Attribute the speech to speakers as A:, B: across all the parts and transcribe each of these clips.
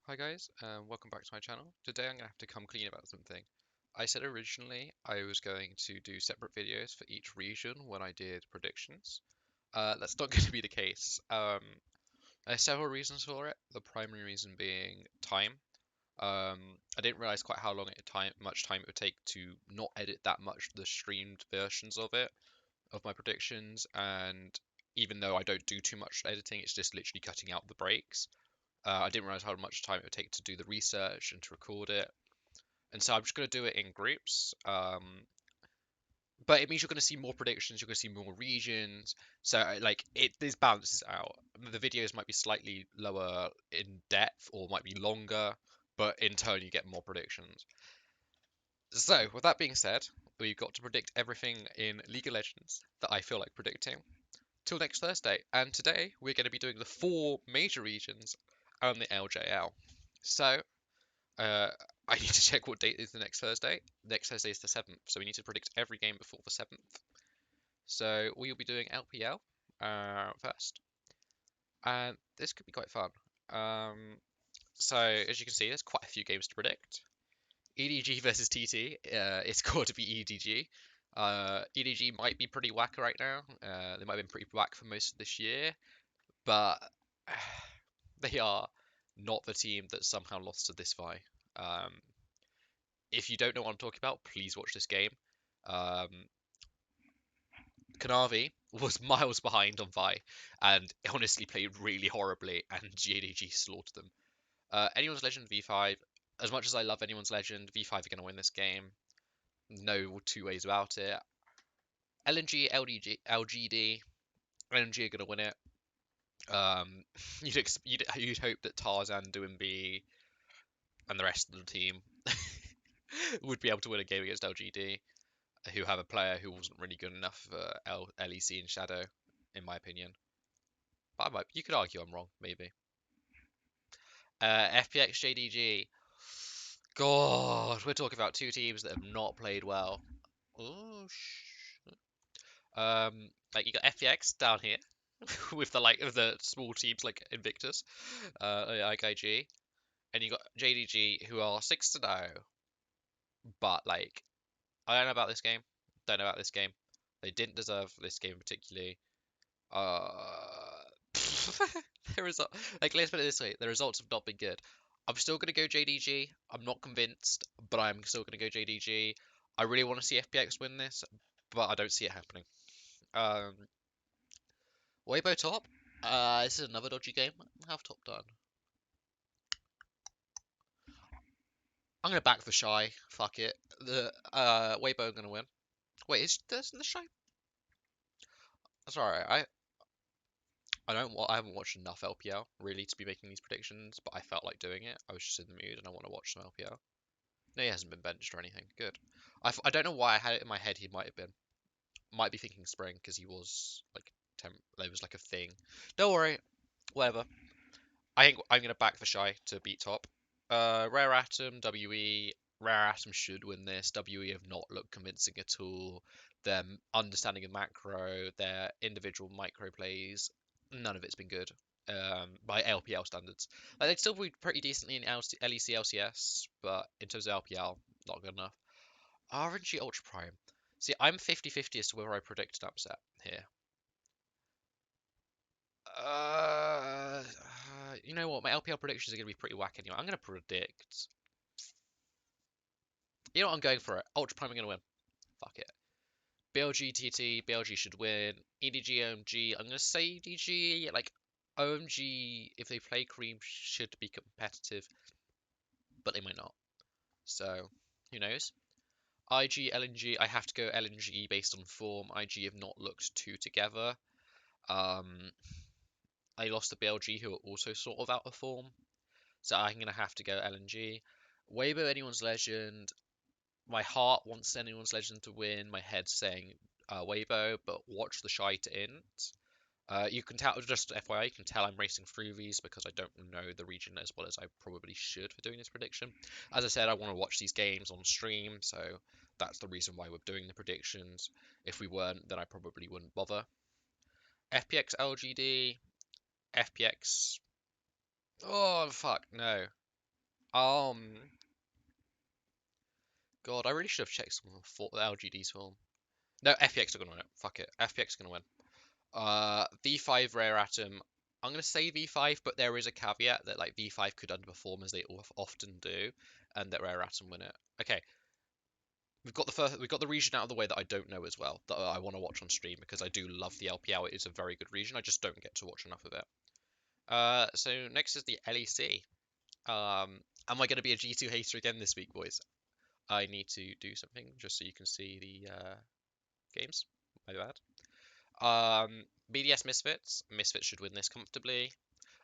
A: Hi guys, welcome back to my channel. Today I'm going to have to come clean about something. I said originally I was going to do separate videos for each region when I did predictions. That's not going to be the case. There's several reasons for it. The primary reason being time. I didn't realize quite how much time it would take to not edit that much of the streamed versions of it, of my predictions, and even though I don't do too much editing, it's just literally cutting out the breaks. I didn't realize how much time it would take to do the research and to record it. And so I'm just going to do it in groups. But it means you're going to see more predictions, you're going to see more regions. So this balances out. The videos might be slightly lower in depth or might be longer, but in turn you get more predictions. So with that being said, we've got to predict everything in League of Legends that I feel like predicting till next Thursday. And today we're going to be doing the four major regions and the LJL. So Uh, I need to check what date is the next Thursday. Next Thursday is the 7th, so we need to predict every game before the 7th. So we'll be doing LPL first, and this could be quite fun. So as you can see, there's quite a few games to predict. EDG versus TT. It's got to be EDG. EDG might be pretty whack right now. They might have been pretty whack for most of this year, but they are not the team that somehow lost to this Vi. Um, if you don't know what I'm talking about, please watch this game. Um, Kanavi was miles behind on Vi and honestly played really horribly, and JDG slaughtered them. Anyone's Legend V5, as much as I love Anyone's Legend, V5 are going to win this game. No two ways about it. LNG, LDG, LGD, LNG are going to win it. You'd hope that Tarzan, Doinb, and the rest of the team would be able to win a game against LGD. Who have a player who wasn't really good enough for LEC and Shadow, in my opinion. But you could argue I'm wrong, maybe. FPX JDG. God, we're talking about two teams that have not played well. Oh, like you got FPX down here with the small teams like Invictus, like IG, and you got JDG who are 6-0, but like I don't know about this game. Don't know about this game. They didn't deserve this game particularly. Uh, the result, like let's put it this way, the results have not been good. I'm still gonna go JDG. I'm not convinced, but I'm still gonna go JDG. I really want to see FPX win this, but I don't see it happening. Um, Weibo top. This is another dodgy game. Have top done. I'm gonna back the shy. Fuck it. The Weibo gonna win. Wait, is this the shy? That's alright. I haven't watched enough LPL really to be making these predictions, but I felt like doing it. I was just in the mood and I want to watch some LPL. No, he hasn't been benched or anything. Good. I don't know why I had it in my head he might have been. Might be thinking spring because he was like there was like a thing. Don't worry, whatever. I think I'm gonna back the shy to beat top. Rare Atom, WE. Rare Atom should win this. WE have not looked convincing at all. Their understanding of macro, their individual micro plays, none of it's been good. By LPL standards, like they'd still be pretty decently in LEC, LCS, but in terms of LPL, not good enough. RNG Ultra Prime. See, I'm 50-50 as to whether I predict an upset here. You know what? My LPL predictions are going to be pretty whack anyway. I'm going to predict. You know what? I'm going for it. Ultra Prime are going to win. Fuck it. BLG TT. BLG should win. EDG OMG. I'm going to say EDG. Like, OMG, if they play Cream, should be competitive, but they might not. So, who knows? IG, LNG. I have to go LNG based on form. IG have not looked too together. I lost to BLG, who are also sort of out of form. So I'm going to have to go LNG. Weibo, Anyone's Legend. My heart wants Anyone's Legend to win. My head's saying Weibo, but watch the shy to int. You can tell, just FYI, you can tell I'm racing through these because I don't know the region as well as I probably should for doing this prediction. As I said, I want to watch these games on stream, so that's the reason why we're doing the predictions. If we weren't, then I probably wouldn't bother. FPX LGD, FPX. Oh, fuck, no. Um, God, I really should have checked some for the LGD's form. No, FPX are gonna win it. Fuck it. FPX are gonna win. V5 Rare Atom. I'm gonna say V5, but there is a caveat that like V5 could underperform as they often do, and that Rare Atom win it. Okay, we've got the region out of the way that I don't know as well that I want to watch on stream because I do love the LPL. It is a very good region. I just don't get to watch enough of it. So next is the LEC. Am I going to be a G2 hater again this week, boys? I need to do something just so you can see the games. My bad. BDS Misfits. Misfits should win this comfortably.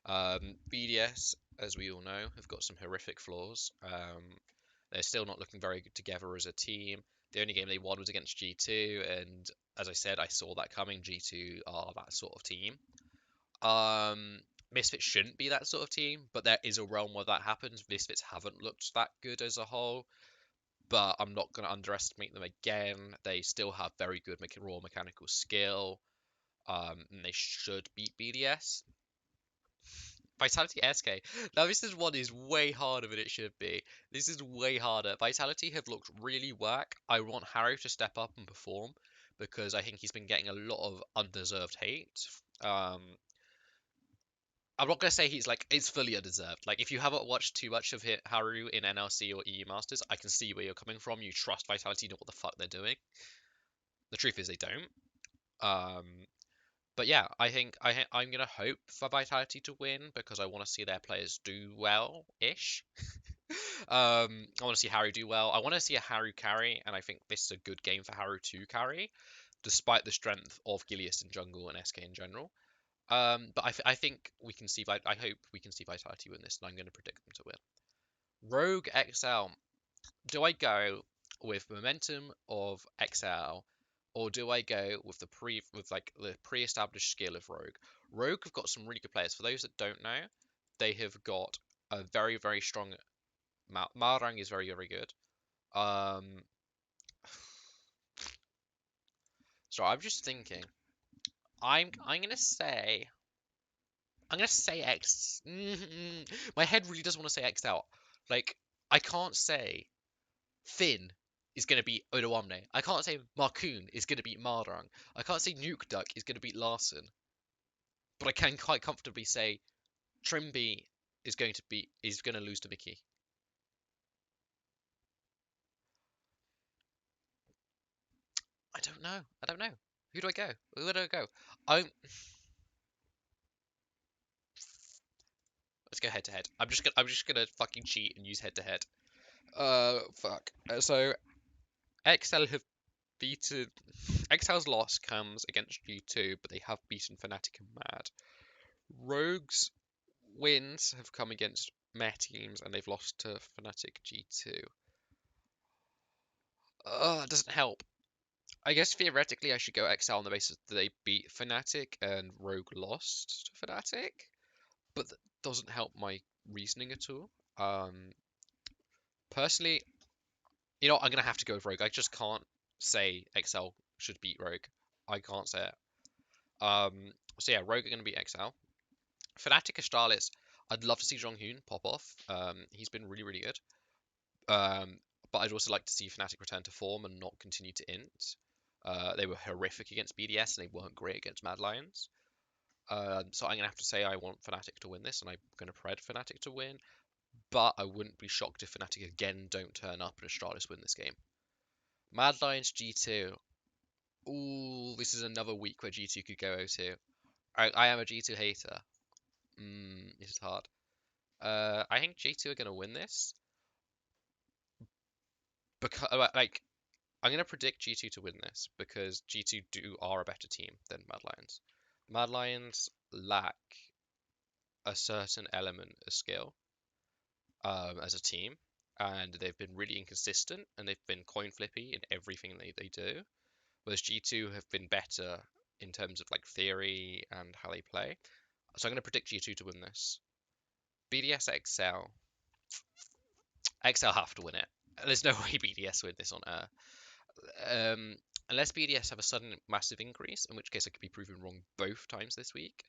A: BDS, as we all know, have got some horrific flaws. They're still not looking very good together as a team. The only game they won was against G2, and as I said, I saw that coming. G2 are that sort of team. Um, Misfits shouldn't be that sort of team, but there is a realm where that happens. Misfits haven't looked that good as a whole, but I'm not going to underestimate them again. They still have very good raw mechanical skill, and they should beat BDS. Vitality SK. Now this is one is way harder than it should be. This is way harder. Vitality have looked really whack. I want Harry to step up and perform because I think he's been getting a lot of undeserved hate. Um, I'm not gonna say he's like it's fully undeserved. Like if you haven't watched too much of Haru in NLC or EU Masters, I can see where you're coming from. You trust Vitality, know what the fuck they're doing. The truth is they don't. Um, but yeah, I'm gonna hope for Vitality to win because I want to see their players do well ish. I want to see Haru do well. I want to see a Haru carry, and I think this is a good game for Haru to carry, despite the strength of Gilius in jungle and SK in general. But I think we can see. I hope we can see Vitality win this, and I'm going to predict them to win. Rogue XL. Do I go with momentum of XL, or do I go with the pre-established skill of Rogue? Rogue have got some really good players. For those that don't know, they have got a very strong. Marang is very good. Um, so I'm just thinking. I'm gonna say X. My head really does want to say X out. Like I can't say Finn is gonna beat Odoamne. I can't say Marcoon is gonna beat Marang. I can't say Nuke Duck is gonna beat Larson. But I can quite comfortably say Trimby is gonna lose to Mickey. I don't know. I don't know. Who do I go? Where do I go? I'm Let's go head to head. I'm just gonna fucking cheat and use head to head. Fuck. So XL have beaten. XL's loss comes against G2, but they have beaten Fnatic and Mad. Rogue's wins have come against Meh teams, and they've lost to Fnatic G2. It doesn't help. I guess theoretically I should go XL on the basis that they beat Fnatic and Rogue lost to Fnatic, but that doesn't help my reasoning at all. Personally, I'm gonna have to go with Rogue. I just can't say XL should beat Rogue. I can't say it. So yeah, Rogue are gonna beat XL. Fnatic Astralis, I'd love to see Jonghyun pop off. He's been really good. Um, but I'd also like to see Fnatic return to form and not continue to int. They were horrific against BDS and they weren't great against Mad Lions. So I'm gonna have to say I want Fnatic to win this, and I'm gonna pred Fnatic to win. But I wouldn't be shocked if Fnatic again don't turn up and Astralis win this game. Mad Lions G2. Ooh, this is another week where G2 could go 0-2. I am a G2 hater. This is hard. I think G2 are going to win this because, I'm going to predict G2 to win this because G2 are a better team than Mad Lions. Mad Lions lack a certain element of skill as a team, and they've been really inconsistent and they've been coin flippy in everything they do. Whereas G2 have been better in terms of like theory and how they play. So I'm going to predict G2 to win this. BDS XL. XL have to win it. There's no way BDS win this on Earth. Unless BDS have a sudden massive increase, in which case I could be proven wrong both times this week.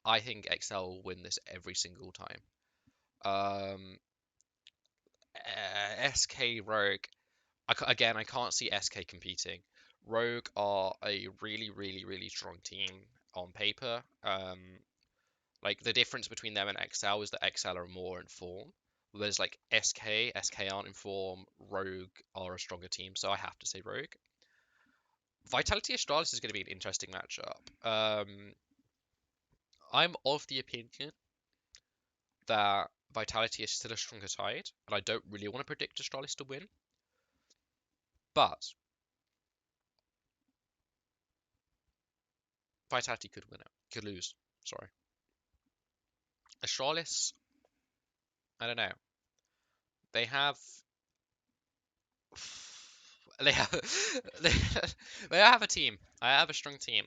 A: I think XL will win this every single time. Um, SK Rogue. Again, I can't see SK competing. Rogue are a really, really, really strong team on paper. Like the difference between them and XL is that XL are more in form. Whereas like SK aren't in form. Rogue are a stronger team, so I have to say Rogue. Vitality Astralis is going to be an interesting matchup. I'm of the opinion that Vitality is still a stronger side, and I don't really want to predict Astralis to win. But Vitality could win it, could lose. Sorry, Astralis. I don't know. They have they have they, they have a team. I have a strong team,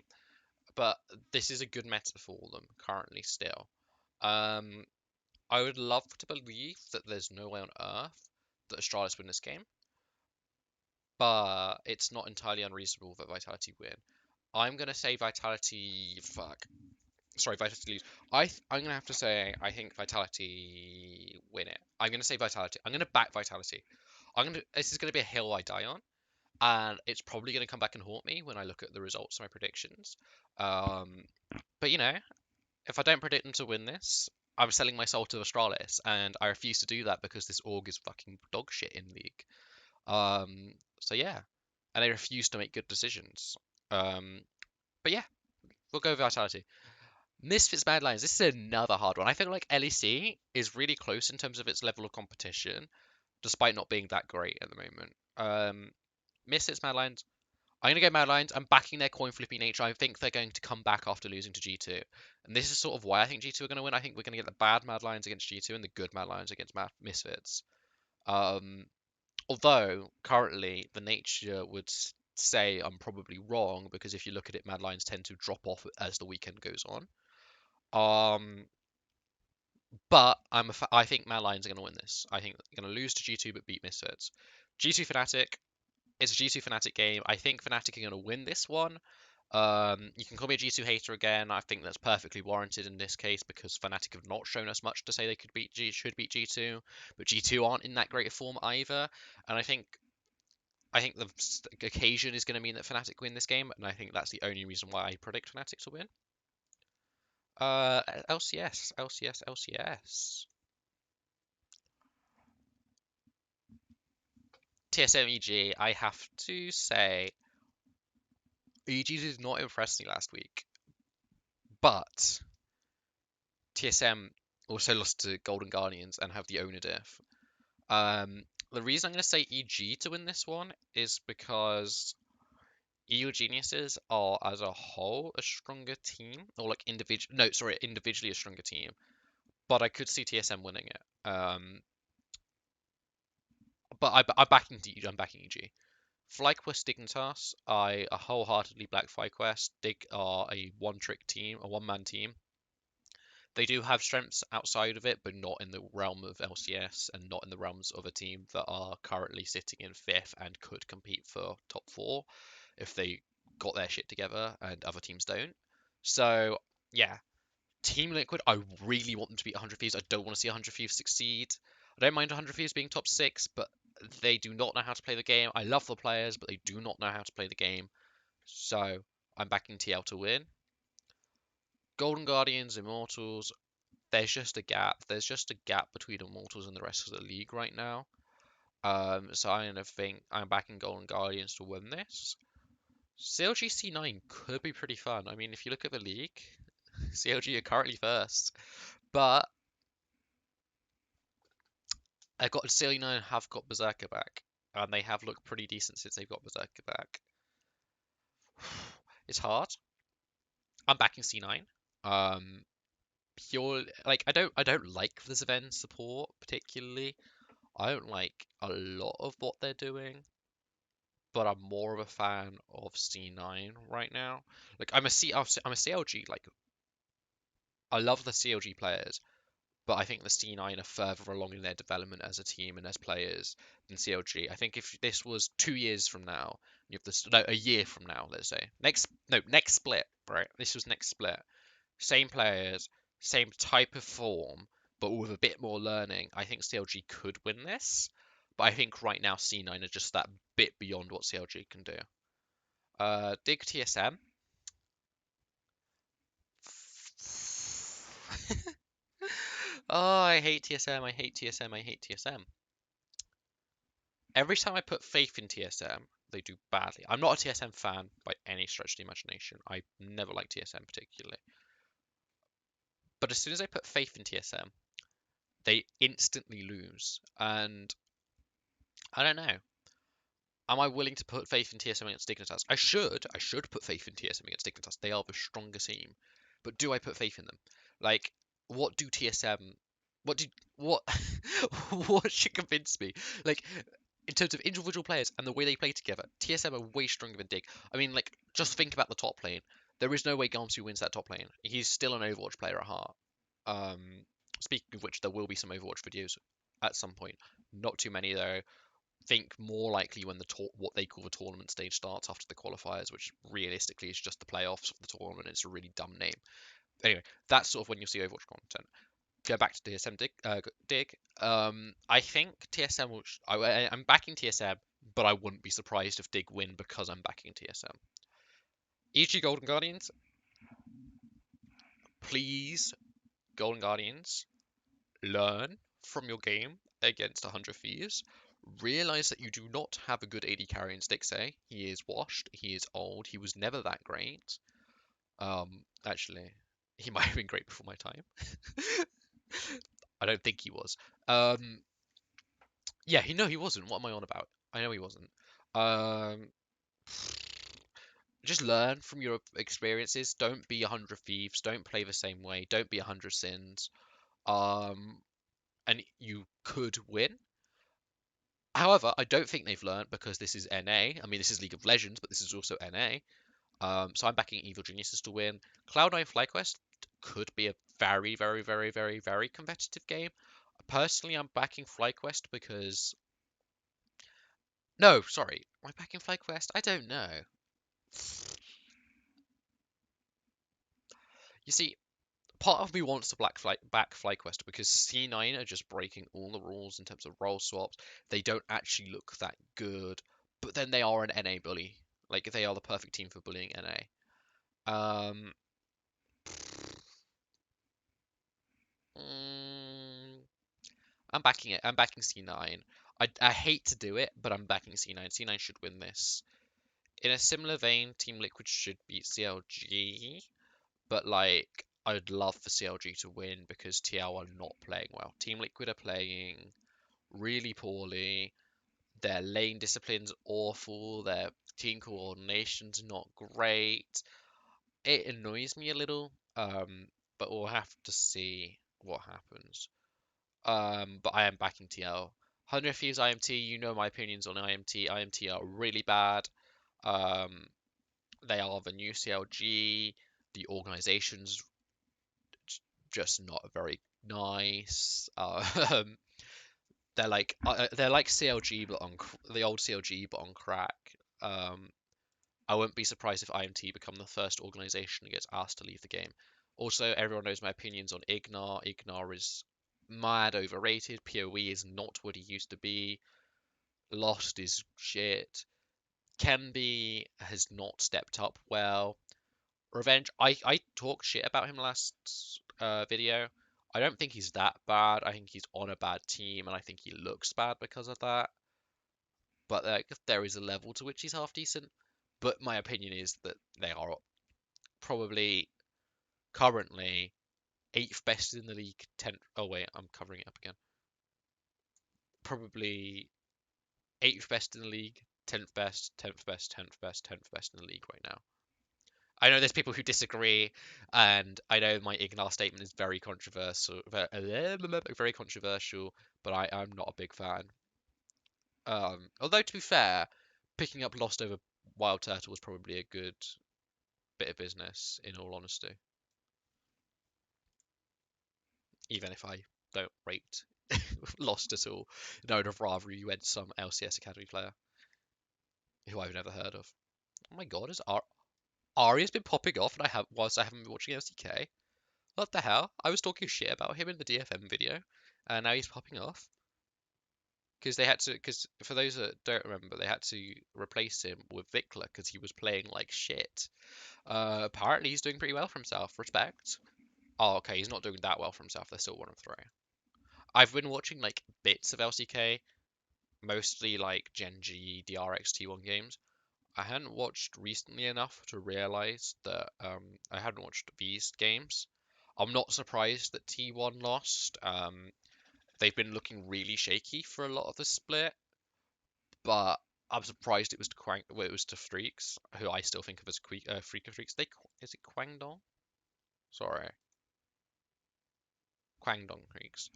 A: but this is a good meta for them currently still. Um, I would love to believe that there's no way on earth that Astralis win this game, but it's not entirely unreasonable that Vitality win. I'm gonna say Vitality. Fuck. Sorry, Vitality lose. I'm gonna have to say I think Vitality win it. I'm gonna say Vitality. I'm gonna back Vitality. This is gonna be a hill I die on, and it's probably gonna come back and haunt me when I look at the results of my predictions. Um, but you know, if I don't predict them to win this, I'm selling my soul to Astralis, and I refuse to do that because this org is fucking dog shit in League. So yeah, and I refuse to make good decisions. Um, but yeah, we'll go with Vitality. Misfits Mad Lions. This is another hard one. I feel like LEC is really close in terms of its level of competition, despite not being that great at the moment. Misfits Mad Lions. I'm gonna go Mad Lions. I'm backing their coin flipping nature. I think they're going to come back after losing to G2, and this is sort of why I think G2 are going to win. I think we're going to get the bad Mad Lions against G2 and the good Mad Lions against Misfits. Um, Although currently the nature would say I'm probably wrong because if you look at it, Mad Lions tend to drop off as the weekend goes on. Um, but I think Mad Lions are going to win this. I think they're going to lose to G2 but beat Misfits. G2 Fnatic. It's a G2 Fnatic game. I think Fnatic are going to win this one. You can call me a G2 hater again. I think that's perfectly warranted in this case because Fnatic have not shown us much to say they should beat G2, but G2 aren't in that great a form either. And I think the occasion is going to mean that Fnatic win this game, and I think that's the only reason why I predict Fnatic to win. LCS, LCS, LCS. TSM EG, I have to say, EG did not impress me last week, but TSM also lost to Golden Guardians and have the owner diff. The reason I'm going to say EG to win this one is because EU Geniuses are, as a whole, a stronger team, or like individually a stronger team. But I could see TSM winning it. But I'm backing EG. I'm backing EG. FlyQuest Dignitas, I wholeheartedly back FlyQuest. Dig are a one-trick team, a one-man team. They do have strengths outside of it, but not in the realm of LCS and not in the realms of a team that are currently sitting in fifth and could compete for top four if they got their shit together and other teams don't. So, yeah, Team Liquid, I really want them to beat 100 Thieves. I don't want to see 100 Thieves succeed. I don't mind 100 Thieves being top six, but they do not know how to play the game. I love the players, but they do not know how to play the game. So, I'm backing TL to win. Golden Guardians, Immortals, there's just a gap. There's just a gap between Immortals and the rest of the league right now. So I kind of think I'm backing Golden Guardians to win this. CLG C9 could be pretty fun. I mean, if you look at the league, CLG are currently first, but I've got CLG9 have got Berserker back, and they have looked pretty decent since they've got Berserker back. It's hard. I'm backing C9. Um, Pure like I don't like the Zven support particularly. I don't like a lot of what they're doing, but I'm more of a fan of C9 right now. Like I'm a CLG. Like I love the CLG players, but I think the C9 are further along in their development as a team and as players than CLG. I think if this was 2 years from now, you have this no a year from now, let's say next split, right? This was next split. Same players, same type of form, but with a bit more learning. I think CLG could win this. But I think right now C9 are just that bit beyond what CLG can do. Dig TSM. Oh, I hate TSM, I hate TSM, I hate TSM. Every time I put faith in TSM, they do badly. I'm not a TSM fan by any stretch of the imagination. I never liked TSM particularly. But as soon as I put faith in TSM, they instantly lose. And I don't know. Am I willing to put faith in TSM against Dignitas? I should. I should put faith in TSM against Dignitas. They are the stronger team. But do I put faith in them? Like, what do TSM? What did what? What should convince me? Like, in terms of individual players and the way they play together, TSM are way stronger than Dig. I mean, like, just think about the top lane. There is no way Gamsu wins that top lane. He's still an Overwatch player at heart. Um, Speaking of which, there will be some Overwatch videos at some point. Not too many though. Think more likely when what they call the tournament stage starts after the qualifiers, which realistically is just the playoffs of the tournament. It's a really dumb name. Anyway, that's sort of when you'll see Overwatch content. Go back to TSM Dig. I think TSM will. I'm backing TSM, but I wouldn't be surprised if Dig win because I'm backing TSM. EG Golden Guardians, please, Golden Guardians, learn from your game against 100 Thieves. Realize that you do not have a good AD carry in Stixxay. He is washed. He is old. He was never that great. Actually, he might have been great before my time. I don't think he was. Yeah, he wasn't. What am I on about? I know he wasn't. Um, just learn from your experiences. Don't be 100 Thieves. Don't play the same way. Don't be 100 Sins. Um, and you could win. However, I don't think they've learned because this is NA. I mean, this is League of Legends, but this is also NA. So I'm backing Evil Geniuses to win. Cloud9 FlyQuest could be a very, very, very, very, very competitive game. Personally, I'm backing FlyQuest because... No, sorry. Am I backing FlyQuest? I don't know. You see, part of me wants to back FlyQuest because C9 are just breaking all the rules in terms of role swaps. They don't actually look that good, but then they are an NA bully. Like, they are the perfect team for bullying NA. Um, mm, I'm backing it. I'm backing C9. I hate to do it, but I'm backing C9. C9 should win this. In a similar vein, Team Liquid should beat CLG, but like I'd love for CLG to win because TL are not playing well. Team Liquid are playing really poorly. Their lane discipline's awful. Their team coordination's not great. It annoys me a little, but we'll have to see what happens. But I am backing TL. 100 Thieves IMT, you know my opinions on IMT. IMT are really bad. Um, they are the new CLG. The organization's just not very nice. They're like CLG, but on the old CLG, but on crack. Um, I wouldn't be surprised if IMT become the first organization that gets asked to leave the game. Also, everyone knows my opinions on Ignar. Ignar is mad overrated. PoE is not what he used to be. Lost is shit. Kenby has not stepped up well. Revenge, I talked shit about him last video. I don't think he's that bad. I think he's on a bad team, and I think he looks bad because of that. But there is a level to which he's half decent. But my opinion is that they are probably currently eighth best in the league. 10th. Oh wait, I'm covering it up again. Probably eighth best in the league, 10th best, 10th best, 10th best, 10th best in the league right now. I know there's people who disagree, and I know my Ignar statement is very controversial, very controversial, but I'm not a big fan. Although to be fair, picking up Lost over Wild Turtle was probably a good bit of business, in all honesty. Even if I don't rate Lost at all, no, I'd have rather you went some LCS Academy player who I've never heard of. Oh my god, Ari's been popping off, and whilst I haven't been watching LCK. What the hell? I was talking shit about him in the DFM video, and now he's popping off. because they had to. Because for those that don't remember, they had to replace him with Vikla because he was playing like shit. Apparently he's doing pretty well for himself. Respect. Oh, okay, he's not doing that well for himself. They're still 1-3. I've been watching like bits of LCK, mostly like Gen G, DRX, T1 games. I hadn't watched recently enough to realize that I hadn't watched these games. I'm not surprised that T1 lost. They've been looking really shaky for a lot of the split, but I'm surprised it was to well, it was to Freaks, who I still think of as Freak of Freaks. Is it Kwangdong? Sorry, Kwangdong Freaks.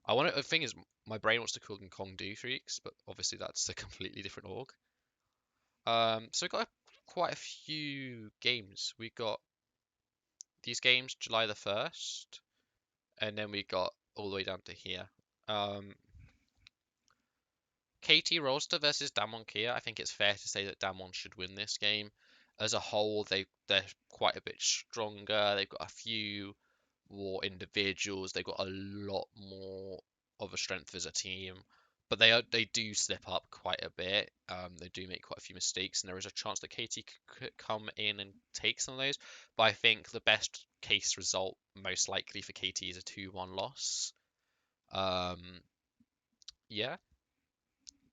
A: The thing is, my brain wants to call them Kongdu Freaks, but obviously that's a completely different org. So we got quite a few games. We got these games July the 1st, and then we got all the way down to here. KT Rolster versus Damwon Kia. I think it's fair to say that Damwon should win this game. As a whole, they're quite a bit stronger. They've got a few more individuals. They've got a lot more of a strength as a team. But they do slip up quite a bit. They do make quite a few mistakes, and there is a chance that KT could come in and take some of those. But I think the best case result, most likely for KT, is a 2-1 loss. Um, yeah.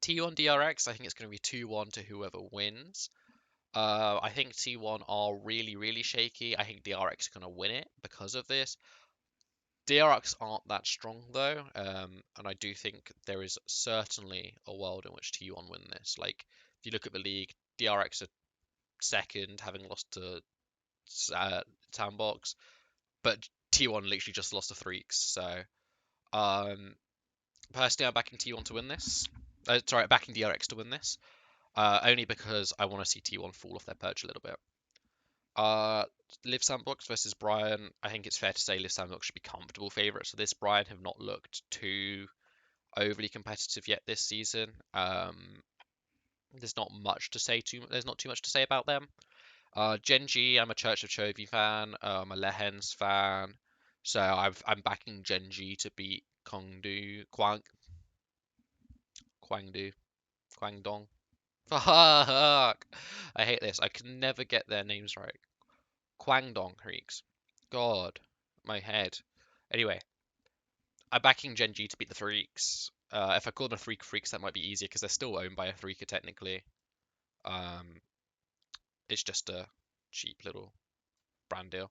A: T1 DRX, I think it's going to be 2-1 to whoever wins. I think T1 are really, really shaky. I think DRX are going to win it because of this. DRX aren't that strong though, and I do think there is certainly a world in which T1 win this. Like, if you look at the league, DRX are second, having lost to Sandbox, but T1 literally just lost to Freaks. So, um, personally, I'm backing T1 to win this. Sorry, backing DRX to win this. Only because I want to see T1 fall off their perch a little bit. Liv Sandbox versus Brian. I think it's fair to say Liv Sandbox should be comfortable favourites for this. Brian have not looked too overly competitive yet this season. There's not much to say there's not too much to say about them. Gen G, I'm a Church of Chovy fan. I'm a Lehens fan. So I'm backing Gen G to beat Kwangdu, Kwangdong. Fuck! I hate this. I can never get their names right. Kwangdong Creeks. God, my head. Anyway, I'm backing Gen G to beat the Freaks. If I call them Freaks, that might be easier because they're still owned by a Freaker technically. Um, it's just a cheap little brand deal.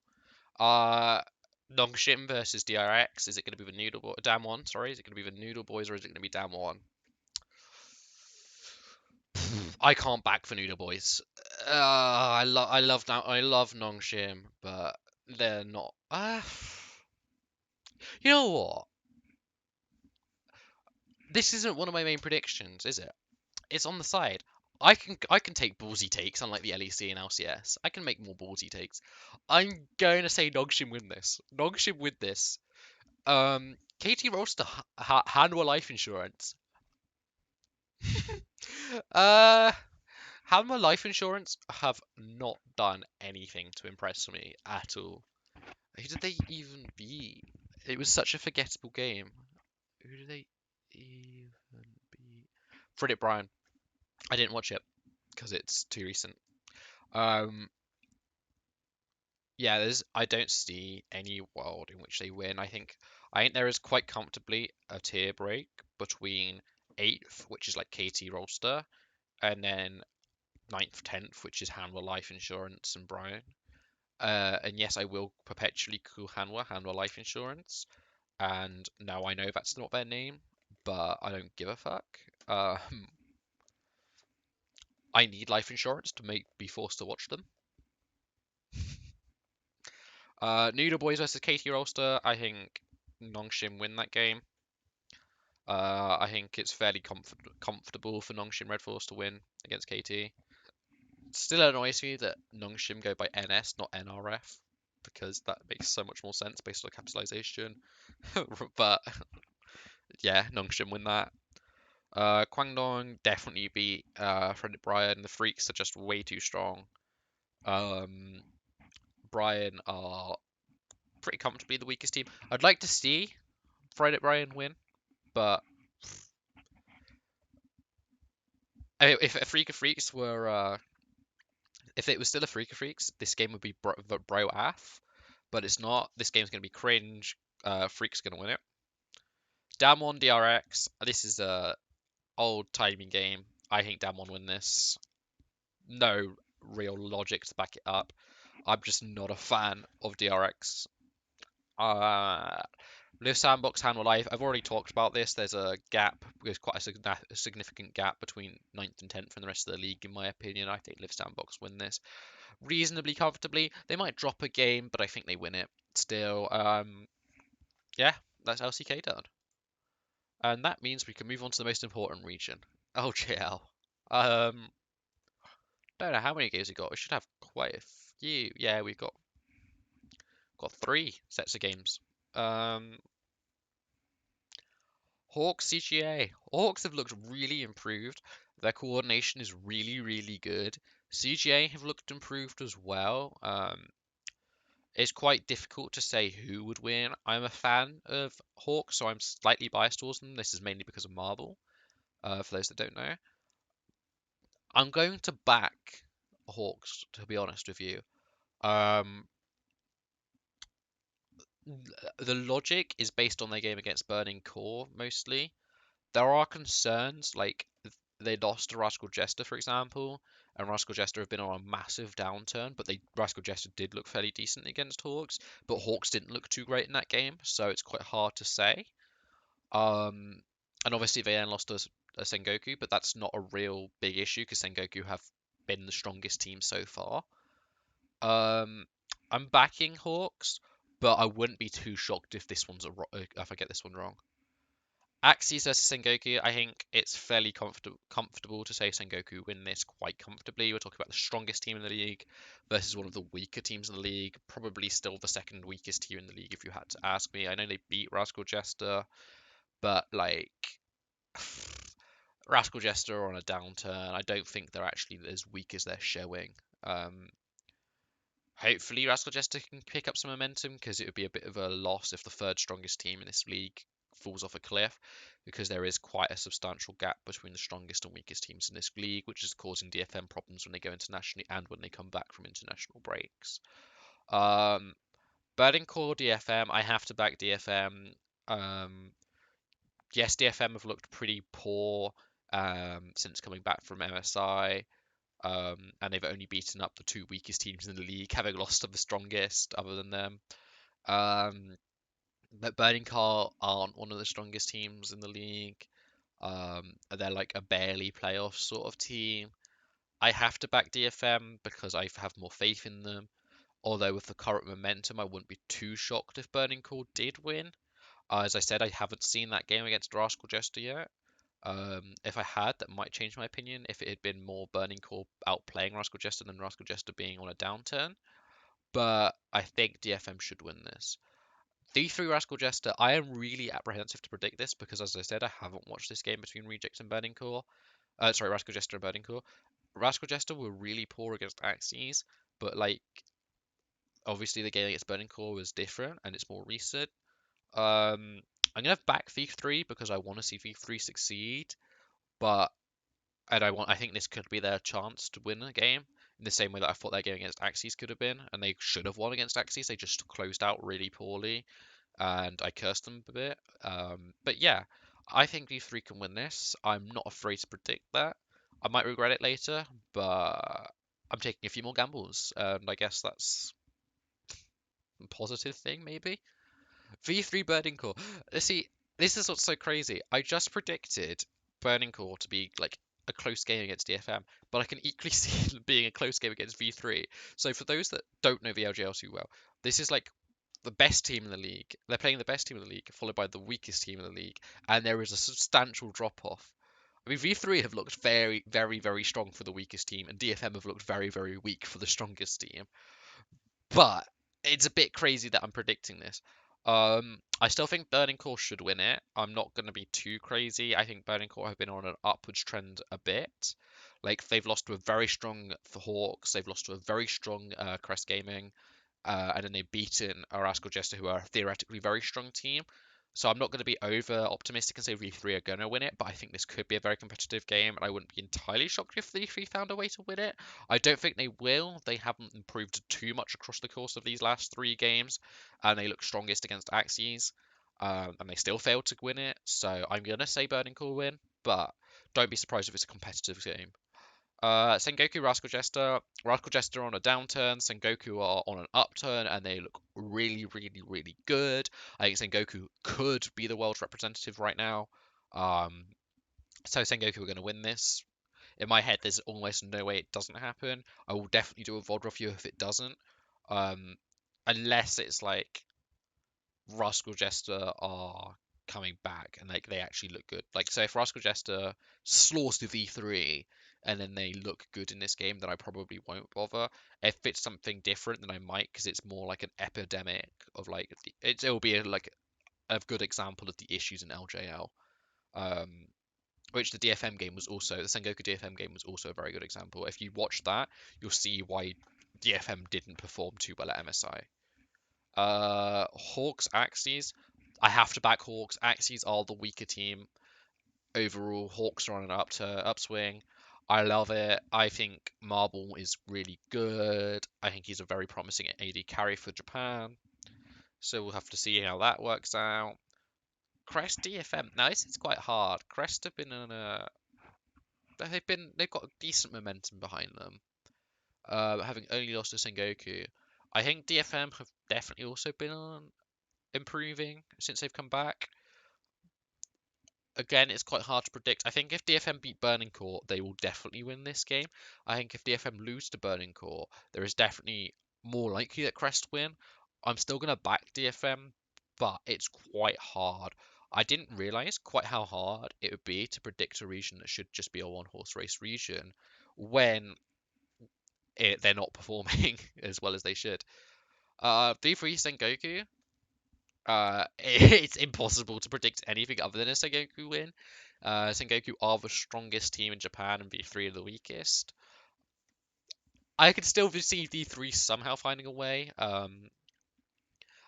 A: Nongshim versus DRX. Is it going to be the Noodle Boy? Damwon, sorry. Is it going to be the Noodle Boys or is it going to be Damwon? I can't back for Noodle Boys. I love Nongshim, but they're not. You know what? This isn't one of my main predictions, is it? It's on the side. I can take ballsy takes, unlike the LEC and LCS. I can make more ballsy takes. I'm going to say Nongshim win this. Nongshim win this. KT Roster Hanwha Life Insurance. uh, Hanwha Life Insurance have not done anything to impress me at all. Who did they even beat? It was such a forgettable game. Who did they even beat? Frederick Bryan. I didn't watch it because it's too recent. Um, yeah, I don't see any world in which they win. I think there is quite comfortably a tier break between eighth, which is like KT Rolster, and then ninth, 10th, which is Hanwha Life Insurance and Brian. And yes, I will perpetually call Hanwha Life Insurance. And no, I know that's not their name, but I don't give a fuck. I need life insurance to be forced to watch them. Noodle Boys versus KT Rolster. I think Nongshim win that game. I think it's fairly comfortable for Nongshim Red Force to win against KT. Still annoys me that Nongshim go by NS, not NRF, because that makes so much more sense based on capitalization. But yeah, Nongshim win that. Kwangdong definitely beat Frederick Bryan. The Freaks are just way too strong. Bryan are pretty comfortably the weakest team. I'd like to see Frederick Bryan win, but If a Freak of Freaks were, if it was still a Freak of Freaks, this game would be bro af, but it's not. This game's gonna be cringe. Freak's gonna win it. Damwon DRX. This is a old timing game. I think Damwon win this. No real logic to back it up. I'm just not a fan of DRX. Uh, Live Sandbox, Handle Life. I've already talked about this. There's a gap. There's quite a significant gap between 9th and 10th and the rest of the league, in my opinion. I think Live Sandbox win this reasonably comfortably. They might drop a game, but I think they win it still. Yeah, that's LCK done. And that means we can move on to the most important region. OGL. Don't know how many games we got. We should have quite a few. Yeah, we've got 3 sets of games. Hawks CGA. Hawks have looked really improved. Their coordination is really, really good. CGA have looked improved as well. It's quite difficult to say who would win. I'm a fan of Hawks, so I'm slightly biased towards them. This is mainly because of Marvel, for those that don't know. I'm going to back Hawks, to be honest with you. Um, the logic is based on their game against Burning Core mostly. There are concerns, like they lost to Rascal Jester, for example, and Rascal Jester have been on a massive downturn, but Rascal Jester did look fairly decent against Hawks, but Hawks didn't look too great in that game, so it's quite hard to say. And obviously they then lost to Sengoku, but that's not a real big issue because Sengoku have been the strongest team so far. I'm backing Hawks, but I wouldn't be too shocked if if I get this one wrong. Axis versus Sengoku, I think it's fairly comfortable to say Sengoku win this quite comfortably. We're talking about the strongest team in the league versus one of the weaker teams in the league. Probably still the second weakest team in the league if you had to ask me. I know they beat Rascal Jester, but like Rascal Jester are on a downturn. I don't think they're actually as weak as they're showing. Hopefully Rascal Jester can pick up some momentum because it would be a bit of a loss if the third strongest team in this league falls off a cliff because there is quite a substantial gap between the strongest and weakest teams in this league, which is causing DFM problems when they go internationally and when they come back from international breaks. Burning Core DFM, I have to back DFM. Yes, DFM have looked pretty poor since coming back from MSI. And they've only beaten up the 2 weakest teams in the league, having lost to the strongest other than them. But Burning Car aren't one of the strongest teams in the league. They're like a barely playoff sort of team. I have to back DFM because I have more faith in them. Although with the current momentum, I wouldn't be too shocked if Burning Core did win. As I said, I haven't seen that game against Rascal Jester yet. If I had, that might change my opinion if it had been more Burning Core outplaying Rascal Jester than Rascal Jester being on a downturn. But I think DFM should win this. V3 Rascal Jester, I am really apprehensive to predict this because, as I said, I haven't watched this game between Reject and Burning Core. Sorry, Rascal Jester and Burning Core. Rascal Jester were really poor against Axes, but like obviously the game against Burning Core was different and it's more recent. I'm gonna back V3 because I want to see V3 succeed, but I think this could be their chance to win a game in the same way that I thought their game against Axes could have been, and they should have won against Axes. They just closed out really poorly, and I cursed them a bit. But yeah, I think V3 can win this. I'm not afraid to predict that. I might regret it later, but I'm taking a few more gambles, and I guess that's a positive thing, maybe. V3 Burning Core. See, this is what's so crazy. I just predicted Burning Core to be like a close game against DFM, but I can equally see it being a close game against V3. So for those that don't know the LGL too well, this is like the best team in the league. They're playing the best team in the league, followed by the weakest team in the league, and there is a substantial drop off. I mean, V3 have looked very, very, very strong for the weakest team, and DFM have looked very, very weak for the strongest team. But it's a bit crazy that I'm predicting this. I still think Burning Core should win it. I'm not going to be too crazy. I think Burning Core have been on an upwards trend a bit. Like they've lost to a very strong Hawks, they've lost to a very strong Crest Gaming, and then they've beaten Rascal Jester, who are a theoretically very strong team. So I'm not going to be over optimistic and say V3 are going to win it, but I think this could be a very competitive game, and I wouldn't be entirely shocked if V3 found a way to win it. I don't think they will. They haven't improved too much across the course of these last 3 games, and they look strongest against Axes, and they still failed to win it. So I'm going to say Burning Core win, but don't be surprised if it's a competitive game. Sengoku, Rascal Jester. Rascal Jester on a downturn. Sengoku are on an upturn, and they look really, really, really good. I think Sengoku could be the world's representative right now. So Sengoku are going to win this. In my head, there's almost no way it doesn't happen. I will definitely do a VOD review if it doesn't. Um, Unless it's like Rascal Jester are coming back and like they actually look good. Like, so if Rascal Jester slaughters the V3 and then they look good in this game, then I probably won't bother. If it's something different, then I might, because it's more like an epidemic of like it'll be like a good example of the issues in LJL. Which the DFM game was also, the Sengoku DFM game was also a very good example. If you watch that, you'll see why DFM didn't perform too well at MSI. Hawks, Axes. I have to back Hawks. Axes are the weaker team overall. Hawks are on an upswing. I love it. I think Marble is really good. I think he's a very promising AD carry for Japan. So we'll have to see how that works out. Crest DFM. Now this is quite hard. Crest have been on a they've got decent momentum behind them. Having only lost to Sengoku. I think DFM have definitely also been on improving since they've come back. Again, it's quite hard to predict. I think if DFM beat Burning Core, they will definitely win this game. I think if DFM lose to Burning Core, there is definitely more likely that Crest win. I'm still going to back DFM, but it's quite hard. I didn't realize quite how hard it would be to predict a region that should just be a one-horse race region when they're not performing as well as they should. V3 Sengoku, it's impossible to predict anything other than a Sengoku win. Sengoku are the strongest team in Japan and V3 are the weakest. I could still see V3 somehow finding a way.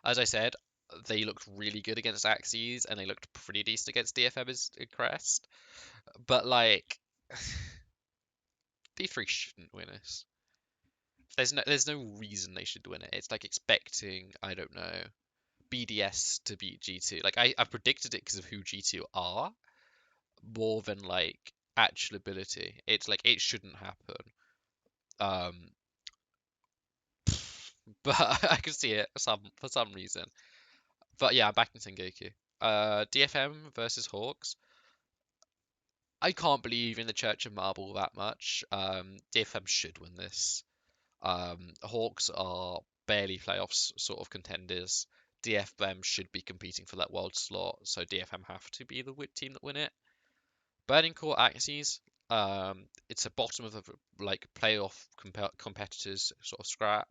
A: As I said, they looked really good against Axes and they looked pretty decent against DFM as Crest. But like, V3 shouldn't win this. There's no reason they should win it. It's like expecting, I don't know, BDS to beat G2. Like I've predicted it because of who G2 are, more than like actual ability. It's like it shouldn't happen. Um, but I can see it for some reason. But yeah, I'm back in Sengoku. DFM versus Hawks. I can't believe in the Church of Marble that much. DFM should win this. Hawks are barely playoffs sort of contenders. DFM should be competing for that world slot, so DFM have to be the team that win it. Burning Core Axes, it's a bottom of the like playoff competitors sort of scrap.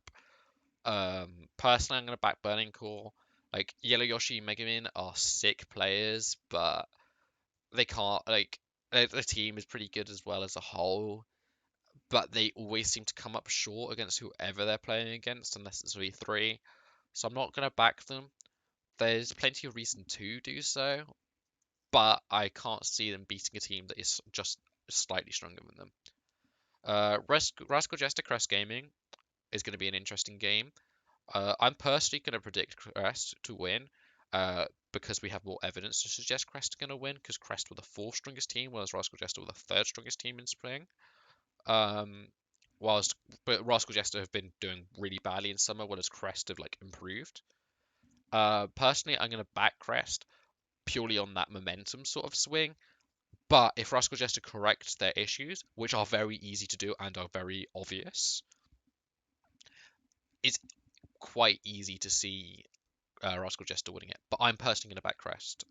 A: Personally, I'm gonna back Burning Core. Like Yellow Yoshi and Megamin are sick players, but they can't like the team is pretty good as well as a whole. But they always seem to come up short against whoever they're playing against, unless it's V3. So I'm not gonna back them. There's plenty of reason to do so, but I can't see them beating a team that is just slightly stronger than them. Rascal Jester Crest Gaming is going to be an interesting game. I'm personally going to predict Crest to win because we have more evidence to suggest Crest are going to win because Crest were the fourth strongest team, whereas Rascal Jester were the third strongest team in spring. Um, but Rascal Jester have been doing really badly in summer, whereas Crest have like improved. Personally, I'm going to back Crest purely on that momentum sort of swing. But if Rascal Jester corrects their issues, which are very easy to do and are very obvious, it's quite easy to see Rascal Jester winning it. But I'm personally going to back Crest.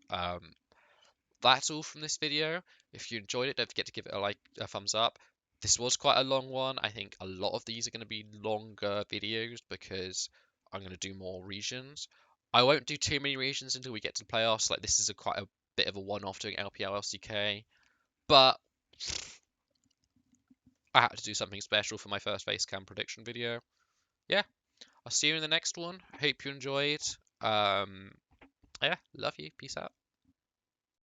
A: That's all from this video. If you enjoyed it, don't forget to give it a thumbs up. This was quite a long one. I think a lot of these are going to be longer videos because I'm going to do more regions. I won't do too many regions until we get to the playoffs. Like this is quite a bit of a one-off doing LPL LCK. But I had to do something special for my first face cam prediction video. Yeah, I'll see you in the next one. Hope you enjoyed. Yeah, love you. Peace out.